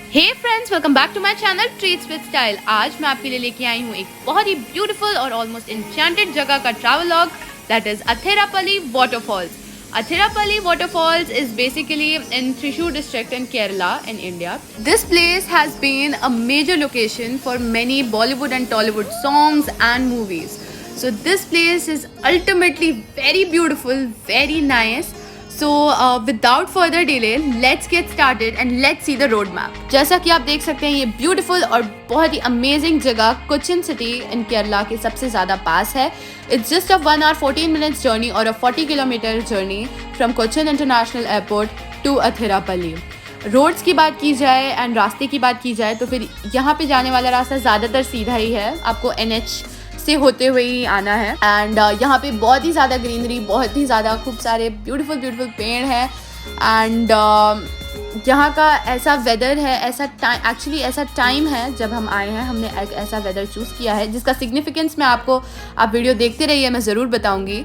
Hey friends, welcome back to my channel treats with style. आज मैं आपके लिए लेके आई हूँ एक बहुत ही ब्यूटीफुल और ऑलमोस्ट एन्चेंटेड जगह का travelogue, that is Athirapalli waterfalls. Athirapalli waterfalls is basically in Thrissur district in Kerala in India. This place has been a major location for many Bollywood and Tollywood songs and movies. So this place is ultimately very beautiful, very nice. So without further delay, let's get started and let's see the road map. जैसा कि आप देख सकते हैं, ये beautiful और बहुत ही amazing जगह कोचिन सिटी इन केरला के सबसे ज़्यादा पास है। It's just a 1 hour 14 minutes journey और a 40 kilometre journey from Cochin international airport to Athirapalli. Roads की बात की जाए एंड रास्ते की बात की जाए तो फिर यहाँ पे जाने वाला रास्ता ज़्यादातर सीधा ही है, आपको NH से होते हुए ही आना है। एंड यहाँ पे बहुत ही ज़्यादा ग्रीनरी, बहुत ही ज़्यादा खूब सारे ब्यूटीफुल पेड़ हैं। एंड यहाँ का ऐसा वेदर है, ऐसा टाइम है जब हम आए हैं, हमने एक ऐसा वेदर चूज़ किया है जिसका सिग्निफिकेंस मैं आपको, आप वीडियो देखते रहिए, मैं ज़रूर बताऊँगी।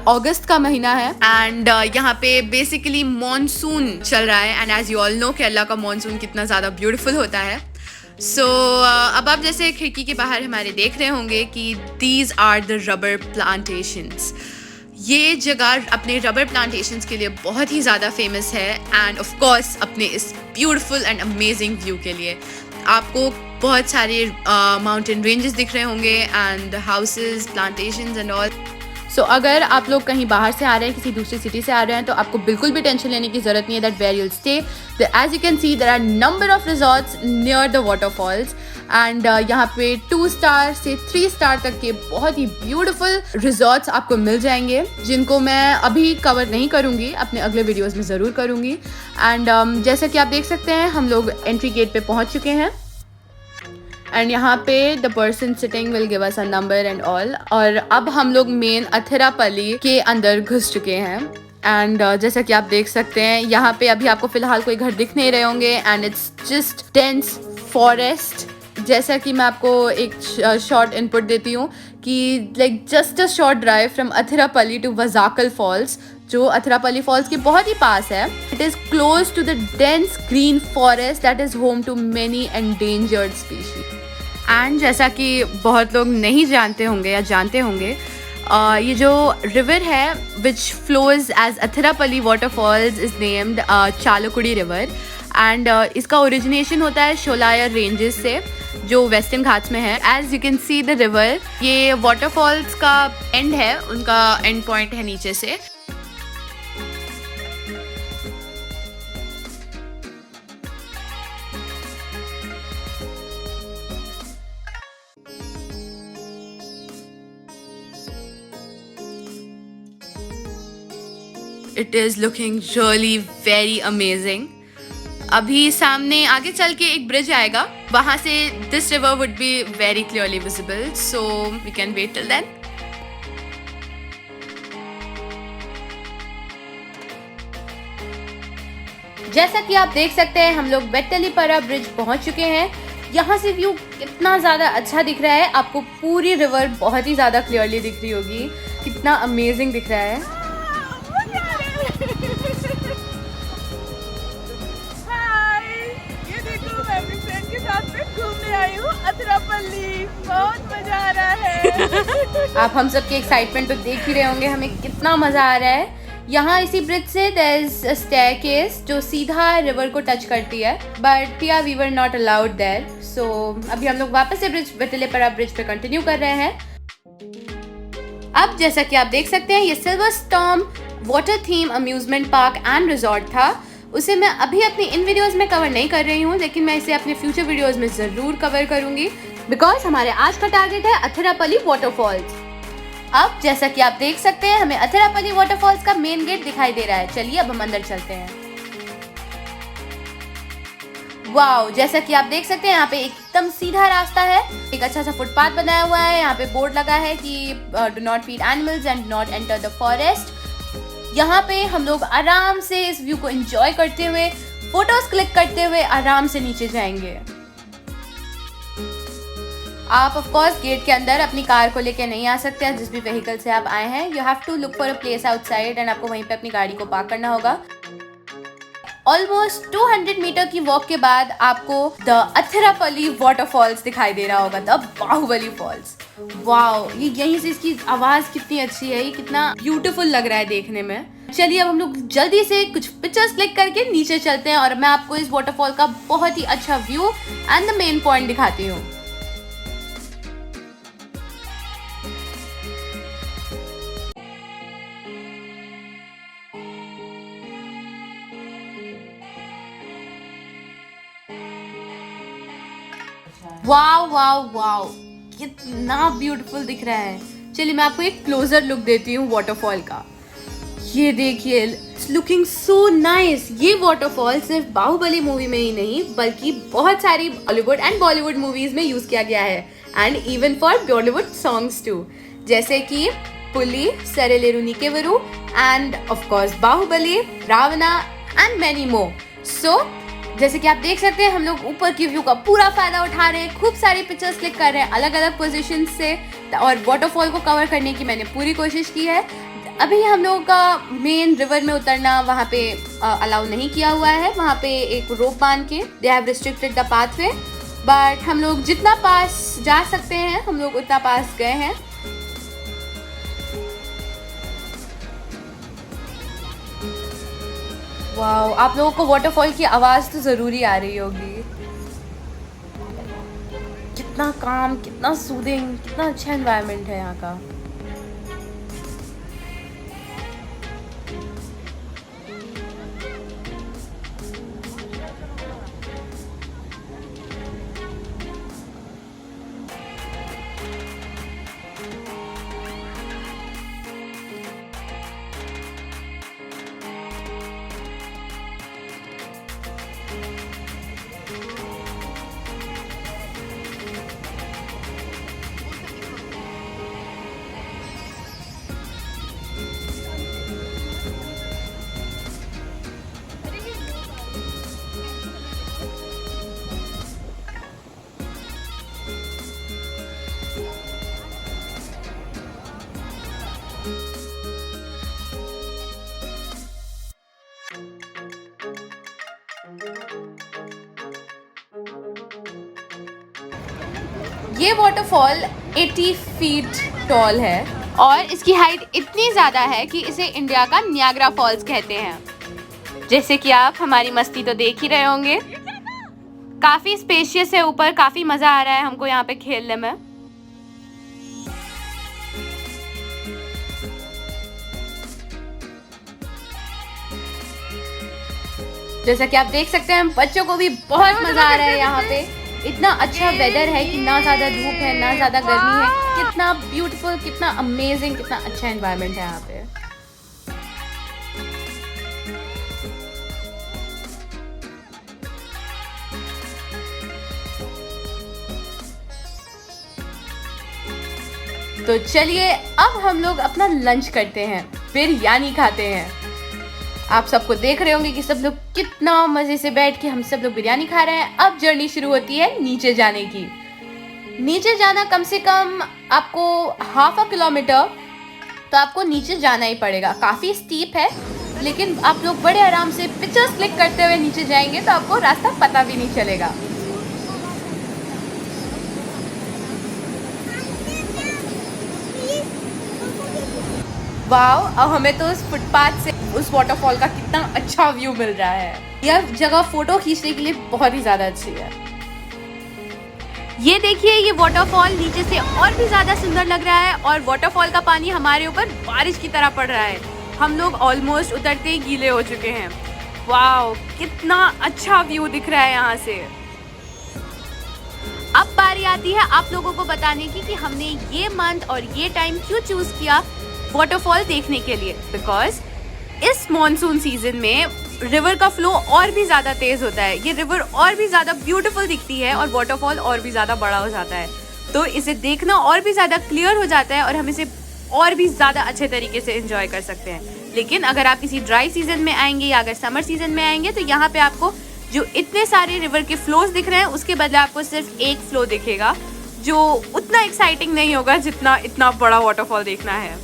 अगस्त का महीना है एंड यहाँ पे बेसिकली मॉनसून चल रहा है। And as you all know, Kerala का मॉनसून कितना ज़्यादा ब्यूटीफुल होता है। सो अब आप जैसे खिड़की के बाहर हमारे देख रहे होंगे कि these are the rubber plantations. ये जगह अपने रबर प्लांटेशंस के लिए बहुत ही ज़्यादा फेमस है एंड ऑफ कोर्स अपने इस ब्यूटीफुल एंड अमेजिंग व्यू के लिए। आपको बहुत सारे माउंटेन रेंजेस दिख रहे होंगे and houses, plantations and all. So अगर आप लोग कहीं बाहर से आ रहे हैं, किसी दूसरी सिटी से आ रहे हैं, तो आपको बिल्कुल भी टेंशन लेने की ज़रूरत नहीं है that where you'll stay. As you can see there are number of resorts near the waterfalls and यहाँ पे 2 स्टार से 3 स्टार तक के बहुत ही ब्यूटीफुल रिजॉर्ट्स आपको मिल जाएंगे, जिनको मैं अभी कवर नहीं करूँगी, अपने अगले वीडियोज़ में ज़रूर करूँगी। एंड जैसा कि आप देख सकते हैं, हम लोग एंट्री गेट पे पहुँच चुके हैं एंड यहाँ पे the person sitting will give us a number and all. और अब हम लोग मेन अथिरापल्ली के अंदर घुस चुके हैं एंड जैसा कि आप देख सकते हैं, यहाँ पे अभी आपको फिलहाल कोई घर दिख नहीं रहे होंगे and it's just dense forest. जैसा कि मैं आपको एक शॉर्ट इनपुट देती हूँ कि like just a short drive from Athirappilly to Vazhachal falls, जो अथिरापल्ली फॉल्स के बहुत ही पास है। It is close to the dense green forest that is home to many endangered species. And जैसा कि बहुत लोग नहीं जानते होंगे या जानते होंगे, ये जो रिवर है which flows as Athirappilly waterfalls is named Chalakudy river and इसका ओरिजिनेशन होता है शोलायर रेंजेस से, जो वेस्टर्न घाट्स में है। As you can see the river, ये वाटरफॉल्स का एंड है, उनका एंड पॉइंट है नीचे से। It is looking really very amazing. अभी सामने आगे चल के एक ब्रिज आएगा, वहाँ से this river would be very clearly visible, so we can wait till then. जैसा कि आप देख सकते हैं, हम लोग वेट्टलीपरा ब्रिज पहुँच चुके हैं। यहाँ से व्यू कितना ज़्यादा अच्छा दिख रहा है, आपको पूरी रिवर बहुत ही ज़्यादा क्लियरली दिख रही होगी, कितना अमेजिंग दिख रहा है। अथिरापल्ली, बहुत मजा आ रहा है। आप हम सब के एक्साइटमेंट तो देख ही रहे होंगे, हमें कितना मजा आ रहा है। यहाँ इसी ब्रिज से देयर इज अ स्टेयरकेस जो सीधा रिवर को टच करती है, बट या we were not allowed there. So अभी हम लोग वापस से ब्रिज, वेट्टलीपरा ब्रिज पे कंटिन्यू कर रहे हैं। अब जैसा कि आप देख सकते हैं, ये silver storm water theme amusement park and resort था। उसे मैं अभी अपनी इन वीडियोस में कवर नहीं कर रही हूँ, लेकिन मैं इसे अपने फ्यूचर वीडियोस में ज़रूर कवर करूँगी, बिकॉज हमारे आज का टारगेट है अथिरापल्ली वाटरफॉल्स। अब जैसा कि आप देख सकते हैं, हमें अथिरापल्ली वाटरफॉल्स का मेन गेट दिखाई दे रहा है। चलिए अब हम अंदर चलते हैं। वाओ, जैसा कि आप देख सकते हैं, यहाँ पे एकदम सीधा रास्ता है, एक अच्छा सा फुटपाथ बनाया हुआ है। यहाँ पे बोर्ड लगा है कि do not feed animals and not enter the forest. यहाँ पे हम लोग आराम से इस व्यू को एंजॉय करते हुए, फोटोज क्लिक करते हुए आराम से नीचे जाएंगे। आप ऑफ कोर्स गेट के अंदर अपनी कार को लेके नहीं आ सकते हैं, जिस भी व्हीकल से आप आए हैं। You have to look for a place outside and आपको वहीं पे अपनी गाड़ी को पार्क करना होगा। ऑलमोस्ट 200 मीटर की वॉक के बाद आपको द अथिरापल्ली वाटरफॉल्स दिखाई दे रहा होगा, द बाहुबली फॉल्स। वाओ, ये यहीं से इसकी आवाज कितनी अच्छी है, ये कितना ब्यूटीफुल लग रहा है देखने में। चलिए अब हम लोग जल्दी से कुछ पिक्चर्स क्लिक करके नीचे चलते हैं और मैं आपको इस वाटरफॉल का बहुत ही अच्छा view and the main point दिखाती हूँ। वाओ वाओ वाओ, कितना ब्यूटीफुल दिख रहा है। चलिए मैं आपको एक क्लोजर लुक देती हूँ वाटरफॉल का। ये देखिए, इट्स लुकिंग सो नाइस। ये वाटरफॉल सिर्फ बाहुबली मूवी में ही नहीं बल्कि बहुत सारी हॉलीवुड एंड बॉलीवुड मूवीज में यूज किया गया है and even for Bollywood songs too, जैसे कि Puli, Sarileru Neekevvaru and of course Baahubali, Raavana and many more. So जैसे कि आप देख सकते हैं हम लोग ऊपर की व्यू का पूरा फायदा उठा रहे हैं, खूब सारी पिक्चर्स क्लिक कर रहे हैं अलग अलग पोजीशन से और वाटरफॉल को कवर करने की मैंने पूरी कोशिश की है। अभी हम लोगों का मेन रिवर में उतरना वहाँ पे अलाउ नहीं किया हुआ है, वहाँ पे एक रोप बांध के they have restricted the pathway, but हम लोग जितना पास जा सकते हैं हम लोग उतना पास गए हैं। वाओ, आप लोगों को वाटरफॉल की आवाज तो जरूरी आ रही होगी। कितना काम, कितना सूदिंग, कितना अच्छा एनवायरनमेंट है यहाँ का। ये वाटरफॉल 80 फीट टॉल है और इसकी हाइट इतनी ज़्यादा है कि इसे इंडिया का नियाग्रा फॉल्स कहते हैं। जैसे कि आप हमारी मस्ती तो देख ही रहे होंगे, काफ़ी स्पेशियस है ऊपर, काफ़ी मज़ा आ रहा है हमको यहाँ पे खेलने में। जैसा कि आप देख सकते हैं बच्चों को भी बहुत मज़ा आ रहा है यहाँ पे। इतना अच्छा वेदर है कि ना ज़्यादा धूप है ना ज़्यादा गर्मी है। कितना ब्यूटीफुल, कितना अमेजिंग, कितना अच्छा एनवायरनमेंट है यहाँ पे। तो चलिए अब हम लोग अपना लंच करते हैं, बिरयानी खाते हैं। आप सबको देख रहे होंगे कि सब लोग कितना मजे से बैठ के हम सब लोग बिरयानी खा रहे हैं। अब जर्नी शुरू होती है नीचे जाने की। नीचे जाना कम से कम आपको ½ किलोमीटर तो आपको नीचे जाना ही पड़ेगा। काफ़ी स्टीप है लेकिन आप लोग बड़े आराम से पिक्चर्स क्लिक करते हुए नीचे जाएंगे तो आपको रास्ता पता भी नहीं चलेगा। वाओ, अब हमें तो उस फुटपाथ से उस वाटरफॉल का कितना अच्छा व्यू मिल रहा है। यह जगह फोटो खींचने के लिए बहुत ही ज़्यादा अच्छी है। ये देखिए, ये वाटरफॉल नीचे से और भी ज़्यादा सुंदर लग रहा है और वाटरफॉल का पानी हमारे ऊपर बारिश की तरह पड़ रहा है। हम लोग ऑलमोस्ट उतरते ही गीले हो चुके हैं। वाओ, कितना अच्छा व्यू दिख रहा है यहाँ से। अब बारी आती है आप लोगों को बताने की कि हमने ये मंथ और ये टाइम क्यों चूज किया वाटरफॉल देखने के लिए। बिकॉज इस मॉनसून सीजन में रिवर का फ्लो और भी ज़्यादा तेज़ होता है, ये रिवर और भी ज़्यादा ब्यूटीफुल दिखती है और वाटरफॉल और भी ज़्यादा बड़ा हो जाता है, तो इसे देखना और भी ज़्यादा क्लियर हो जाता है और हम इसे और भी ज़्यादा अच्छे तरीके से एंजॉय कर सकते हैं। लेकिन अगर आप किसी ड्राई सीजन में आएंगे या अगर समर सीजन में आएंगे तो यहाँ पे आपको जो इतने सारे रिवर के फ्लोज दिख रहे हैं उसके बदले आपको सिर्फ एक फ्लो दिखेगा जो उतना एक्साइटिंग नहीं होगा जितना इतना बड़ा वाटरफॉल देखना है।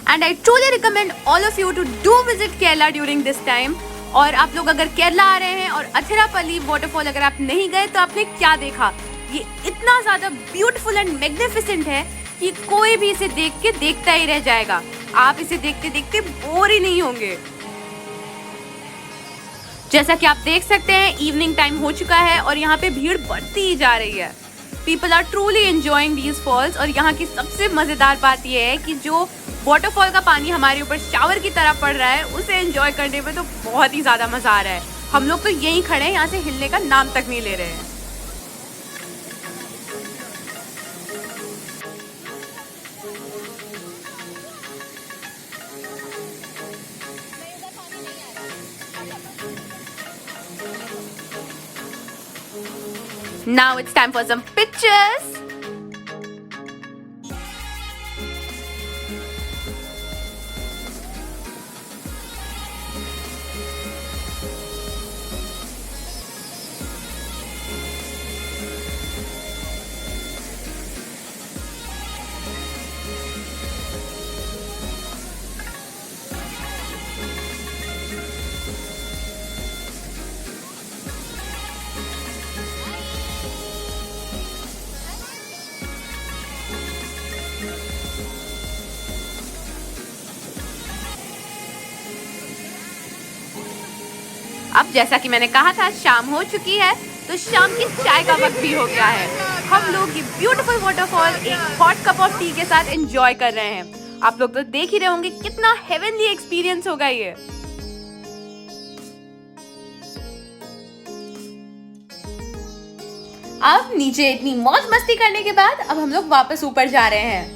And I truly recommend all of you to do visit Kerala during this time. और आप लोग अगर केरला आ रहे हैं और अथिरापल्ली वाटरफॉल अगर आप नहीं गए तो आपने क्या देखा, ये इतना ज़्यादा ब्यूटीफुल एंड मैग्निफिसेंट है कि कोई भी इसे देख के देखता ही रह जाएगा। आप इसे देखते देखते बोर ही नहीं होंगे। जैसा कि आप देख सकते हैं इवनिंग टाइम हो चुका है और यहाँ पे भीड़ बढ़ती ही जा रही है। People are truly enjoying these falls. और यहाँ की सबसे मज़ेदार बात यह है कि जो वाटरफॉल का पानी हमारे ऊपर शावर की तरह पड़ रहा है उसे एंजॉय करने में तो बहुत ही ज़्यादा मज़ा आ रहा है। हम लोग तो यहीं खड़े हैं, यहाँ से हिलने का नाम तक नहीं ले रहे हैं। Now it's time for some pictures. अब जैसा कि मैंने कहा था शाम हो चुकी है, तो शाम की चाय का वक्त भी हो गया है। हम लोग ये ब्यूटीफुल वाटरफॉल एक हॉट कप ऑफ टी के साथ एंजॉय कर रहे हैं। आप लोग तो देख ही रहे होंगे कितना हेवनली एक्सपीरियंस होगा ये। अब नीचे इतनी मौज मस्ती करने के बाद अब हम लोग वापस ऊपर जा रहे हैं।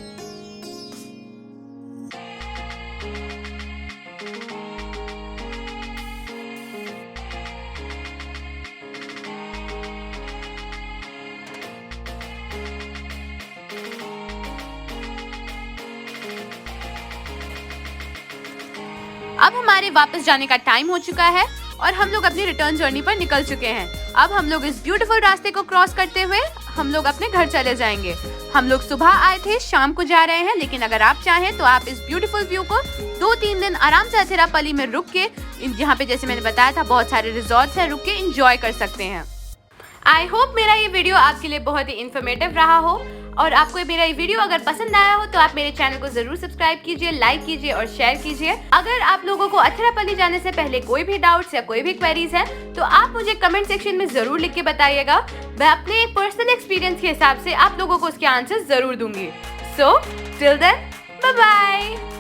अब हमारे वापस जाने का टाइम हो चुका है और हम लोग अपनी रिटर्न जर्नी पर निकल चुके हैं। अब हम लोग इस ब्यूटीफुल रास्ते को क्रॉस करते हुए हम लोग अपने घर चले जाएंगे। हम लोग सुबह आए थे, शाम को जा रहे हैं, लेकिन अगर आप चाहें तो आप इस ब्यूटीफुल व्यू को 2-3 दिन आराम से अथिरापल्ली में रुक के, यहाँ पे जैसे मैंने बताया था बहुत सारे रिजॉर्ट्स हैं, रुक के एंजॉय कर सकते हैं। आई होप मेरा ये वीडियो आपके लिए बहुत ही इन्फॉर्मेटिव रहा हो और आपको मेरा ये वीडियो अगर पसंद आया हो तो आप मेरे चैनल को जरूर सब्सक्राइब कीजिए, लाइक कीजिए और शेयर कीजिए। अगर आप लोगों को अथिरापल्ली जाने से पहले कोई भी डाउट्स या कोई भी क्वेरीज है तो आप मुझे कमेंट सेक्शन में जरूर लिख के बताइएगा। मैं अपने पर्सनल एक्सपीरियंस के हिसाब से आप लोगों को उसके आंसर जरूर दूंगी। So till then, bye bye.